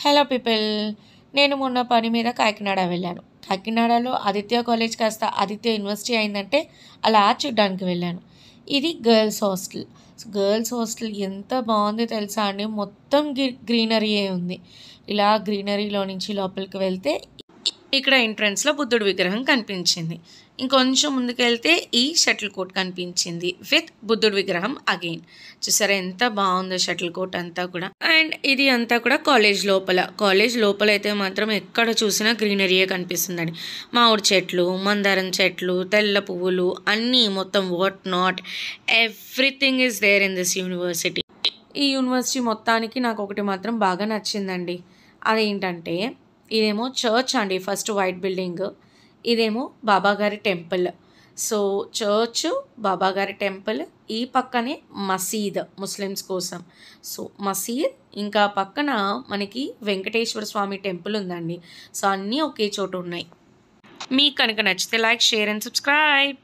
Hello people, నేను మొన్న పని మీద కాకినాడ వెళ్ళాను. కాకినాడలో ఆదిత్య కాలేజ్ కాస్త ఆదిత్య యూనివర్సిటీ అయిందంటే అలా చూడ్డానికి వెళ్ళాను. ఇది గర్ల్స్ హాస్టల్. గర్ల్స్ హాస్టల్ ఎంత బాగుంది తెలుసా అండి. మొత్తం గ్రీనరీయే ఉంది. ఇలా గ్రీనరీలో నుంచి లోపలికి వెళ్తే ఇక్కడ ఎంట్రన్స్లో బుద్ధుడి విగ్రహం కనిపించింది. ఇంకొంచెం ముందుకెళ్తే ఈ షటిల్ కోర్ట్ కనిపించింది విత్ బుద్ధుడి విగ్రహం అగైన్. చూసారా ఎంత బాగుందో షటిల్ కోర్ట్ అంతా కూడా. అండ్ ఇది అంతా కూడా కాలేజ్ లోపల అయితే మాత్రం ఎక్కడ చూసినా గ్రీనరీయే కనిపిస్తుందండి. మామిడి చెట్లు, మందారం చెట్లు, తెల్ల పువ్వులు అన్నీ మొత్తం what not everything is there in this university. ఈ యూనివర్సిటీ మొత్తానికి నాకు ఒకటి మాత్రం బాగా నచ్చిందండి. అదేంటంటే ఇదేమో చర్చ్ అండి, ఫస్ట్ వైట్ బిల్డింగ్. ఇదేమో బాబాగారి టెంపుల్. సో చర్చ్, బాబాగారి టెంపుల్, ఈ పక్కనే మసీద్ ముస్లిమ్స్ కోసం. సో మసీద్, ఇంకా పక్కన మనకి వెంకటేశ్వర స్వామి టెంపుల్ ఉందండి. సో అన్నీ ఒకే చోట ఉన్నాయి. మీకు కనుక నచ్చితే లైక్, షేర్ అండ్ సబ్స్క్రైబ్.